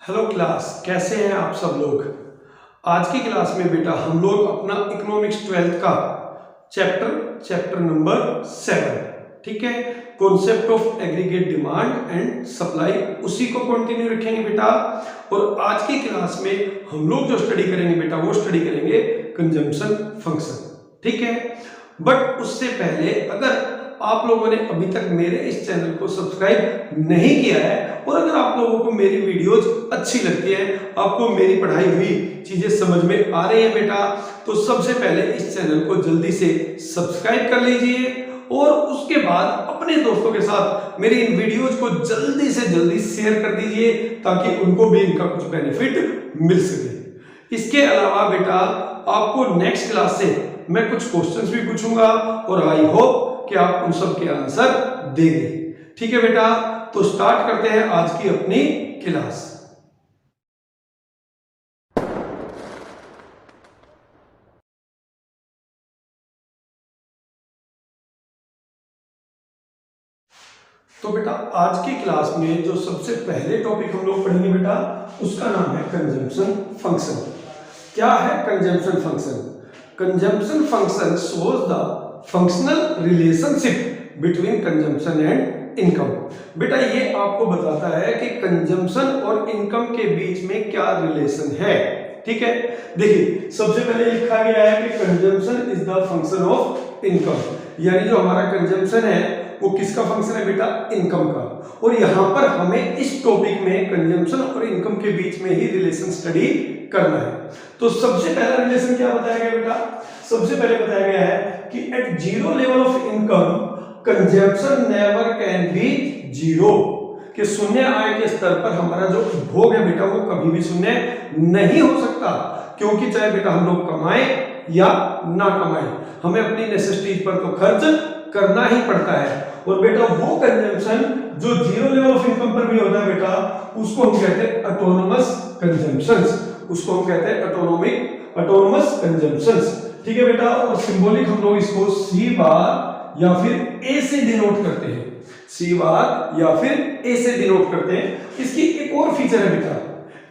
Hello class, कैसे हैं आप सब लोग। आज की क्लास में बेटा हम लोग अपना इकोनॉमिक्स 12th का चैप्टर नंबर 7, ठीक है, concept of aggregate demand and supply, उसी को कंटिन्यू रखेंगे बेटा। और आज की क्लास में हम लोग जो स्टडी करेंगे बेटा, वो स्टडी करेंगे कंजम्पशन फंक्शन, ठीक है। बट उससे पहले अगर आप लोगों ने अभी तक मेरे इस चैनल को सब्सक्राइब नहीं किया है और अगर आप लोगों को मेरी वीडियोज अच्छी लगती है, आपको मेरी पढ़ाई हुई चीजें समझ में आ रही है बेटा, तो सबसे पहले इस चैनल को जल्दी से सब्सक्राइब कर लीजिए और उसके बाद अपने दोस्तों के साथ मेरी इन वीडियोज को जल्दी से जल्दी शेयर कर दीजिए ताकि उनको भी इनका कुछ बेनिफिट मिल सके। इसके अलावा बेटा आपको नेक्स्ट क्लास से मैं कुछ क्वेश्चंस भी पूछूंगा और आई होप कि आप उन सब के आंसर देंगे, ठीक है बेटा। तो स्टार्ट करते हैं आज की अपनी क्लास। तो बेटा आज की क्लास में जो सबसे पहले टॉपिक हम लोग पढ़ेंगे बेटा, उसका नाम है कंजम्पशन फंक्शन। क्या है consumption function? Consumption function shows the functional relationship between consumption and income. बेटा ये आपको बताता है कि कंजम्पशन और इनकम के बीच में क्या रिलेशन है, ठीक है। देखिए सबसे पहले लिखा गया है कि consumption is the function of income, यानी जो हमारा कंजम्पशन है वो किसका फंक्शन है बेटा? इनकम का। और यहां पर हमें इस टॉपिक में कंजम्पशन और इनकम के बीच में ही रिलेशन स्टडी करना है। तो सबसे पहला रिलेशन क्या बताया गया बेटा? सबसे पहले बताया गया है कि at zero level of income consumption never can be zero, कि शून्य आय के स्तर पर हमारा जो उपभोग है बेटा वो कभी भी शून्य नहीं हो सकता, क्योंकि चाहे बेटा हम लोग कमाएं या ना कमाएं, हमें अपनी नेसेसिटीज पर तो खर्च करना ही पड़ता है। और बेटा वो कंजम्पशन जो जीरो लेवल ऑफ इनकम पर भी होता है बेटा, उसको हम कहते हैं ऑटोनोमस कंजम्पशंस, उसको हम कहते हैं ऑटोनोमस कंजम्पशंस, ठीक है बेटा। और सिंबॉलिक हम लोग इसको सी बार या फिर ए से डिनोट करते हैं, सी बार या फिर ए से डिनोट करते हैं। इसकी एक और फीचर है बेटा,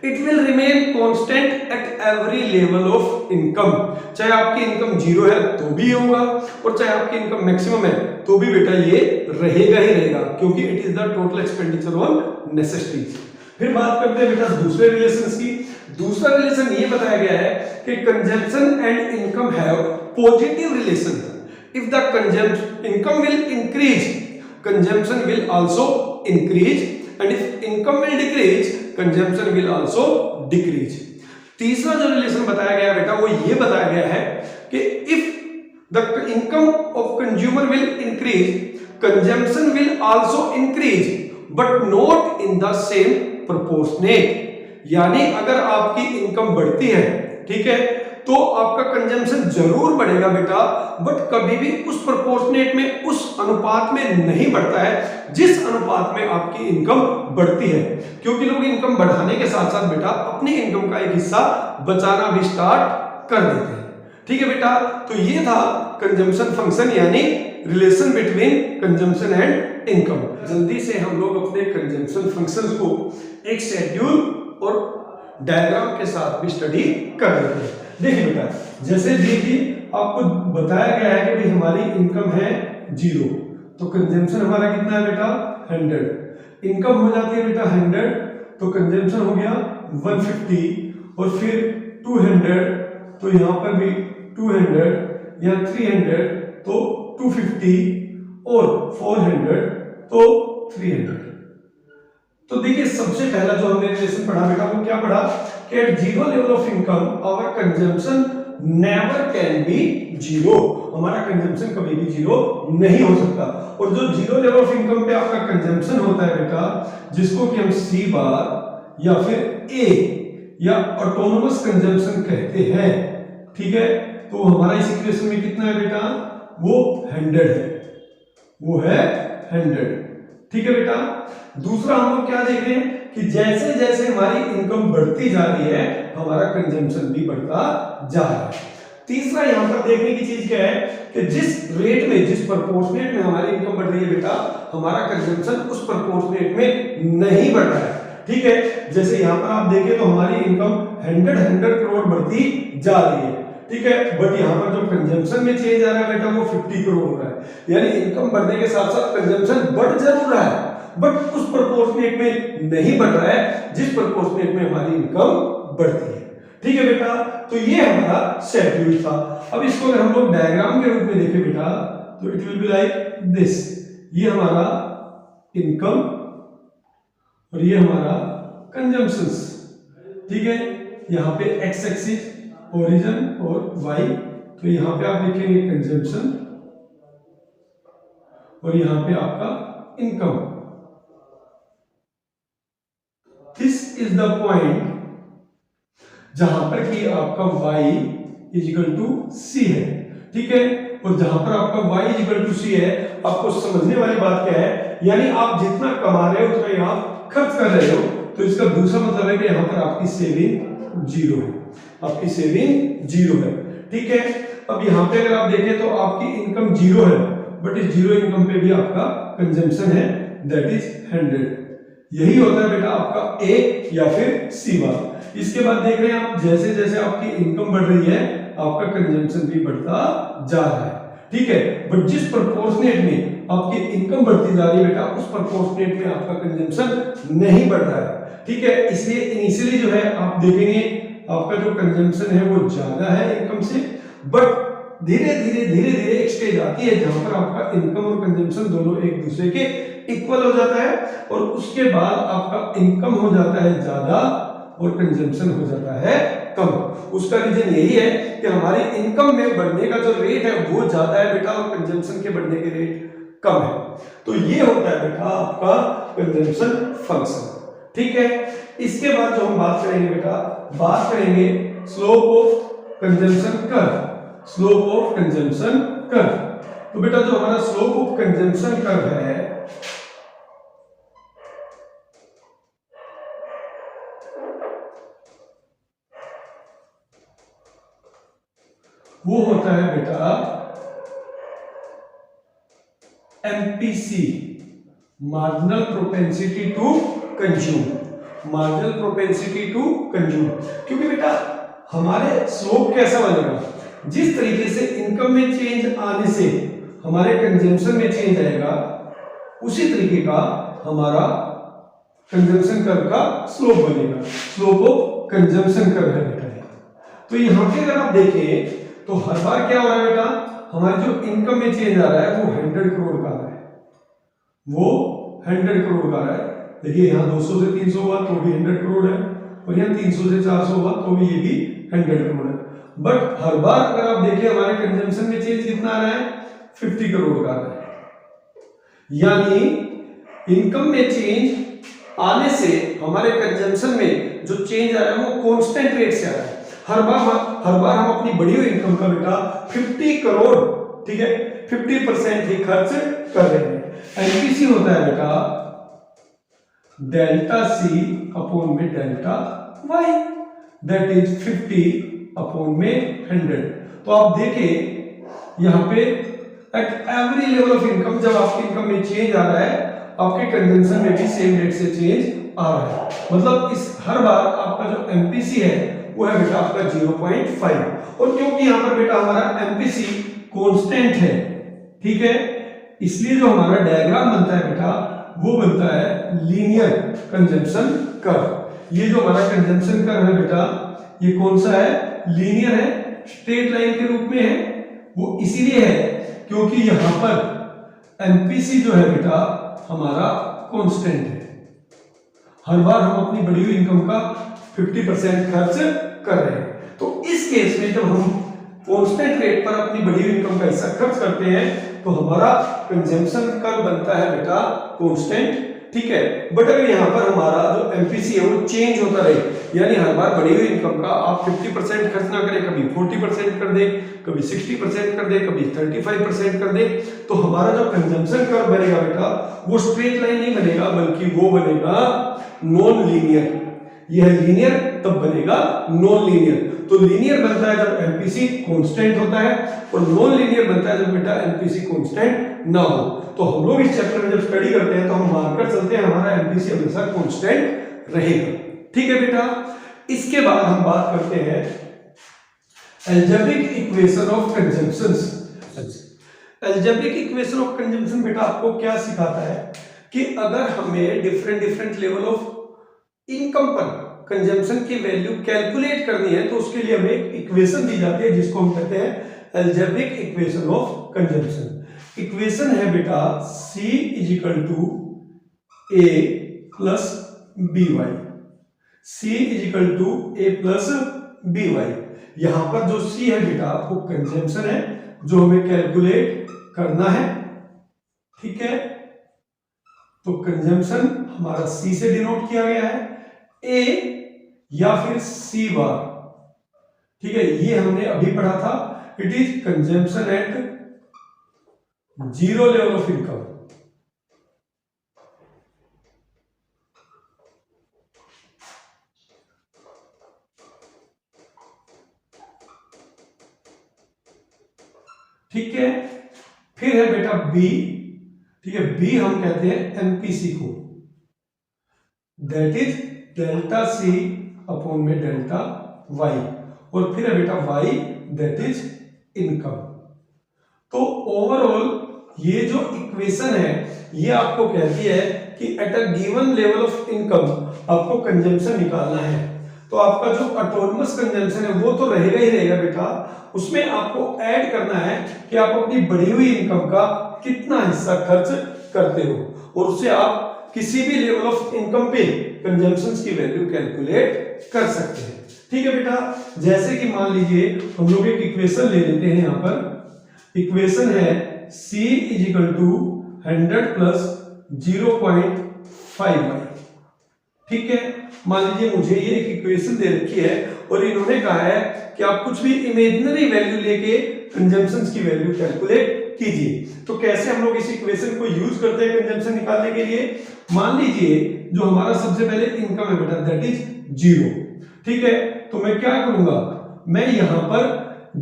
it will remain constant eight every level of income. चाहे आपकी इनकम जीरो है तो भी होगा और चाहे आपकी इनकम मैक्सिमम है तो भी बेटा ये रहेगा ही रहेगा, क्योंकि it is the total expenditure on necessities. फिर बात करते हैं बेटा दूसरे रिलेशंस की। दूसरा रिलेशन ये बताया गया है कि consumption and income have positive relation. If the income will increase, consumption will also increase, and if income will decrease, consumption will also decrease. तीसरा जो रिलेशन बताया गया बेटा वो ये बताया गया है कि if the income of consumer will increase, consumption will also increase, but not in the same proportionate। यानी अगर आपकी इनकम बढ़ती है, ठीक है, तो आपका कंजम्पशन जरूर बढ़ेगा बेटा, बट कभी भी उस प्रोपोर्शनेट में, उस अनुपात में नहीं बढ़ता है जिस अनुपात में आपकी इनकम बढ़ती है, क्योंकि लोग इनकम बढ़ाने के साथ साथ बेटा अपनी इनकम का एक हिस्सा बचाना भी स्टार्ट कर देते हैं, ठीक है बेटा। तो ये था कंजम्पशन फंक्शन, यानी relation between consumption and income. जल्दी से हम लोग अपने कंजम्पशन फंक्शन को एक शेड्यूल और डायग्राम के साथ भी स्टडी कर लेते हैं। देखिए बेटा, जैसे देखिए आपको बताया गया है कि भाई हमारी इनकम है जीरो, तो कंजम्पशन हमारा कितना है बेटा? 100। इनकम हो जाती है बेटा 100, तो कंजम्पशन हो गया 150, और फिर 200, तो यहां पर भी 200, या 300 तो 250, और 400 तो 300। तो देखिए सबसे पहला जो हमने रिलेशन पढ़ा बेटा वो क्या पढ़ा कि at zero level of income our consumption never can be zero, हमारा कंजम्पशन कभी भी जीरो नहीं हो सकता। और जो जीरो लेवल ऑफ इनकम पे आपका कंजम्पशन होता है बेटा, जिसको कि हम सी बार या फिर ए या ऑटोनोमस कंजम्पशन कहते हैं, ठीक है, तो हमारा इस इक्वेशन में कितना है बेटा? वो 100 है, वो है 100, ठीक है बेटा। दूसरा हम लोग क्या देख रहे हैं कि जैसे जैसे हमारी इनकम बढ़ती जा रही है हमारा कंजम्पशन भी बढ़ता जा रहा है। तीसरा यहां पर देखने की चीज क्या है कि जिस रेट में, जिस प्रोपोर्शनेट में हमारी इनकम बढ़ रही है बेटा, हमारा कंजम्पशन उस प्रोपोर्शनेट में नहीं बढ़ रहा है। ठीक है, जैसे यहाँ पर आप देखें तो हमारी इनकम 100 करोड़ बढ़ती जा रही है, ठीक है, बट यहाँ पर जो कंजम्पशन में चेंज आ रहा है बेटा वो 50 करोड़ हो रहा है, यानी इनकम बढ़ने के साथ साथ कंजम्पशन बढ़ जरूर रहा है बट उस प्रोपोर्शनेट में नहीं बढ़ रहा है जिस प्रोपोर्शनेट में हमारी इनकम बढ़ती है। ठीक है बेटा, तो ये हमारा शेड्यूल था। अब इसको अगर हम लोग डायग्राम के रूप में देखें बेटा तो it will be like this, ये हमारा इनकम और ये हमारा कंजम्पशंस, ठीक है, यहाँ पे एक्स एक्सिस ओरिजिन और वाई, तो यहाँ पे आप लिखेंगे कंजम्पशन और यहाँ पे आपका income. This is the point जहां पर कि आपका y इजिकल टू सी है, ठीक है, और जहां पर आपका y इजिकल टू सी है आपको समझने वाली बात क्या है, यानी आप जितना कमा रहे हो उतना आप खर्च कर रहे हो, तो इसका दूसरा मतलब है कि यहां पर आपकी सेविंग जीरो है, आपकी सेविंग जीरो है, ठीक है। अब यहां पे अगर आप देखें तो आपकी इनकम जीरो है बट इस जीरो इनकम पे भी आपका कंजम्पशन है, दैट इज 100। यही होता है बेटा आपका ए या फिर सी बार। इसके बाद देख रहे हैं आप जैसे जैसे आपकी इनकम बढ़ रही है आपका कंजम्पशन भी बढ़ता जा रहा है, ठीक है, बट जिस प्रोपोर्शनेट में आपकी इनकम बढ़ती जा रही है बेटा उस प्रोपोर्शनेट में आपका कंजम्पशन नहीं बढ़ रहा है, ठीक है। इसलिए इनिशियली जो है आप देखेंगे आपका जो कंजम्पशन है वो ज्यादा है इनकम से, बट धीरे धीरे एक स्टेज आती है जहां पर आपका इनकम और कंजम्पशन दोनों एक दूसरे के इक्वल हो जाता है और उसके बाद आपका इनकम हो जाता है ज्यादा और कंजम्पशन हो जाता है कम। उसका रीजन यही है कि हमारी इनकम में बढ़ने का जो रेट है वो ज्यादा है बेटा और कंजम्पशन के बढ़ने के रेट कम है, तो ये होता है बेटा आपका कंजम्पशन फंक्शन, ठीक है। इसके बाद जो हम बात करेंगे बेटा, बात करेंगे slope of consumption curve, slope of consumption curve. तो बेटा जो हमारा स्लोप ऑफ कंजम्पशन कर्व है वो होता है बेटा MPC, marginal propensity to consume, marginal propensity to consume. क्योंकि बेटा हमारे स्लोप कैसा बनेगा, जिस तरीके से इनकम में चेंज आने से हमारे कंजम्पशन में चेंज आएगा उसी तरीके का हमारा कंजम्पशन कर्व का स्लोप बनेगा, स्लोप ऑफ कंजम्पशन कर्व है बेटा। तो यहां पे अगर आप देखें तो हर बार क्या हो रहा है बेटा, हमारी जो इनकम में चेंज आ रहा है वो 100 करोड़ का आ रहा है, वो 100 करोड़ का आ रहा है। देखिए यहाँ 200 से 300 हुआ तो भी 100 करोड़ है और यहाँ 300 से 400 हुआ तो भी ये भी 100 करोड़ है, बट हर बार अगर आप देखिए हमारे कंजम्पशन में चेंज कितना आ रहा है, 50 करोड़ का आ रहा है। यानी इनकम में चेंज आने से हमारे कंजम्पशन में जो चेंज आ रहा है वो कांस्टेंट रेट से आ रहा है। हर बार हम अपनी बढ़ी हुई इनकम का बेटा 50 करोड़, ठीक है, 50% ही खर्च कर रहे हैं। एनपीसी होता है बेटा डेल्टा सी अपॉन में delta Y, that is 50 upon में 100। तो आप देखिए यहाँ पे at every level of income जब आपकी इनकम में चेंज आ रहा है आपके कंजम्पशन में भी सेम रेट से चेंज आ रहा है, मतलब इस हर बार आपका जो एमपीसी है वो है बेटा आपका 0.5। और क्योंकि यहां पर बेटा हमारा एमपीसी कांस्टेंट है, ठीक है, इसलिए जो हमारा डायग्राम बनता है बेटा वो बनता है लीनियर कंजम्पशन कर्व। ये जो हमारा कंजम्पशन कर्व है बेटा ये कौन सा है, लीनियर है, स्ट्रेट लाइन के रूप में है। वो इसीलिए है क्योंकि यहां पर एमपीसी जो है बेटा हमारा कांस्टेंट है, हर बार हम अपनी बढ़ी हुई इनकम का 50% खर्च कर रहे हैं। तो इस केस में जब हम कांस्टेंट रेट पर अपनी बढ़ी हुई इनकम का हिस्सा खर्च करते हैं तो हमारा कंजम्पशन कर्व बनता है बेटा कांस्टेंट, ठीक है। बट अगर यहाँ पर हमारा जो एमपीसी है वो चेंज होता रहे, यानी हर बार बढ़ी हुई इनकम का आप 50% खर्च ना करें, कभी 40% कर दे, कभी 60% कर दे, कभी 35% कर दे, तो हमारा जो कंजम्पशन कर्व बनेगा बेटा वो स्ट्रेट लाइन नहीं बनेगा बल्कि वो बनेगा नॉन लीनियर। यह लीनियर तब बनेगा नॉन लीनियर। तो लीनियर बनता है जब एमपीसी कांस्टेंट होता है और नॉन लीनियर बनता है जब बेटा एमपीसी कांस्टेंट ना हो। तो हम लोग इस चैप्टर में जब स्टडी करते हैं तो हम मानकर चलते हैं हमारा एमपीसी हमेशा कांस्टेंट रहेगा। ठीक है बेटा, इसके बाद हम बात करते हैं algebraic equation of consumptions. Algebraic equation of consumption बेटा आपको क्या सिखाता है कि अगर हमें डिफरेंट लेवल ऑफ इनकम पर कंजम्पशन की वैल्यू कैलकुलेट करनी है तो उसके लिए हमें एक इक्वेशन दी जाती है जिसको हम कहते हैं algebraic equation of consumption. Equation है बेटा C equal to A plus B Y, C equal to A plus B Y. यहां पर जो C है बेटा वो कंजम्पशन है जो हमें कैलकुलेट करना है। ठीक है, तो कंजम्पशन हमारा C से डिनोट किया गया है, A या फिर C बार। ठीक है, ये हमने अभी पढ़ा था, it is consumption at zero level of income. ठीक है, फिर है बेटा B। ठीक है, B हम कहते हैं MPC को, that is delta C upon में डेल्टा Y। और फिर है बेटा Y, दैट इज इनकम। तो ओवरऑल ये जो इक्वेशन है ये आपको कहती है कि at a given level of income आपको कंजम्पशन निकालना है। तो आपका जो ऑटोनमस कंजम्पशन है वो तो रहेगा ही रहेगा बेटा, उसमें आपको ऐड करना है कि आप अपनी बढ़ी हुई इनकम का कितना हिस्सा खर्च करते हो और उससे आप किसी भी लेवल ऑफ इनकम पे कंजम्पशन की वैल्यू कैलकुलेट कर सकते हैं। ठीक है बेटा, जैसे कि मान लीजिए हम लोग एक इक्वेशन ले लेते हैं। यहां पर इक्वेशन है C equal to 100 plus 0.5y। ठीक है, मान लीजिए मुझे ये एक इक्वेशन दे रखी है और इन्होंने कहा है कि आप कुछ भी इमेजिनरी वैल्यू लेके कंजम्पशन की वैल्यू कैलकुलेट कीजिए। तो कैसे हम लोग इस इक्वेशन को यूज करते हैं कंजम्पशन निकालने के लिए? मान लीजिए जो हमारा सबसे पहले इनकम है बेटा दैट इज 0। ठीक है, तो मैं क्या करूंगा, मैं यहां पर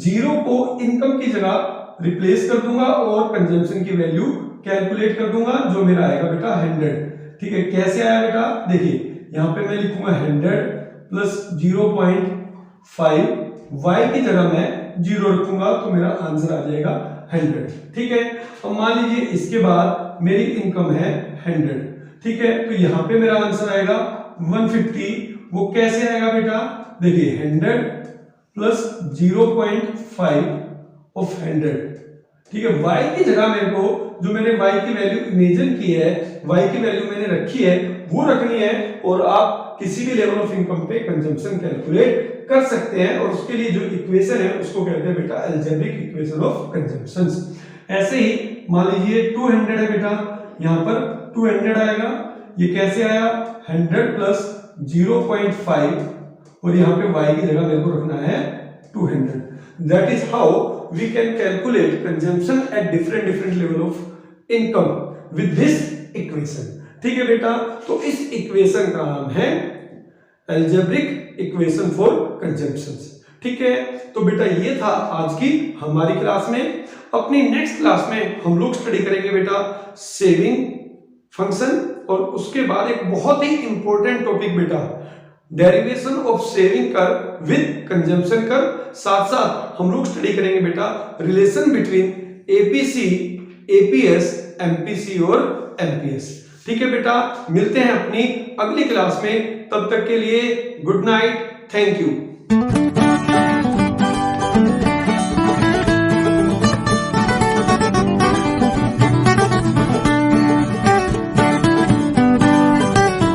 0 को इनकम की जगह रिप्लेस कर दूंगा और कंजम्पशन की वैल्यू कैलकुलेट कर दूंगा जो मेरा आएगा बेटा 100। ठीक है, कैसे आया बेटा, देखिए यहां पे मैं लिखूंगा 100 प्लस 0.5, y की जगह मैं 0 रखूंगा तो मेरा आंसर आ जाएगा 100। ठीक है, अब मान लीजिए इसके बाद मेरी इनकम है 100। ठीक है, तो यहां पे मेरा आंसर आएगा 150। वो कैसे आएगा बेटा, देखिए 100 प्लस 0.5 ऑफ 100। ठीक है, y की जगह मेरे को जो मैंने y की वैल्यू इमेजिन की है, y की वैल्यू मैंने रखी है वो रखनी है और आप किसी भी लेवल ऑफ इनकम पे कंजम्पशन कैलकुलेट कर सकते हैं और उसके लिए जो इक्वेशन है उसको कहते हैं बेटा अलजेब्रिक इक्वेशन ऑफ कंजम्पशंस। ऐसे ही मान लीजिए 200 है बेटा, यहां पर 200 आएगा, ये कैसे आया 100 प्लस 0.5 और यहां पे y की जगह मेरे को रखना है 200। That is how we can calculate consumption at different level of income with this equation। ठीक है बेटा, तो इस इक्वेशन का नाम है algebraic equation for consumptions। ठीक है, तो बेटा ये था आज की हमारी क्लास में। अपनी नेक्स्ट क्लास में हम लोग स्टडी करेंगे बेटा सेविंग फंक्शन और उसके बाद एक बहुत ही इंपॉर्टेंट टॉपिक बेटा derivation of saving curve with consumption curve. साथ साथ हम लोग स्टडी करेंगे बेटा relation between APC, APS, MPC और एमपीएस। ठीक है बेटा, मिलते हैं अपनी अगली क्लास में, तब तक के लिए गुड नाइट, थैंक यू।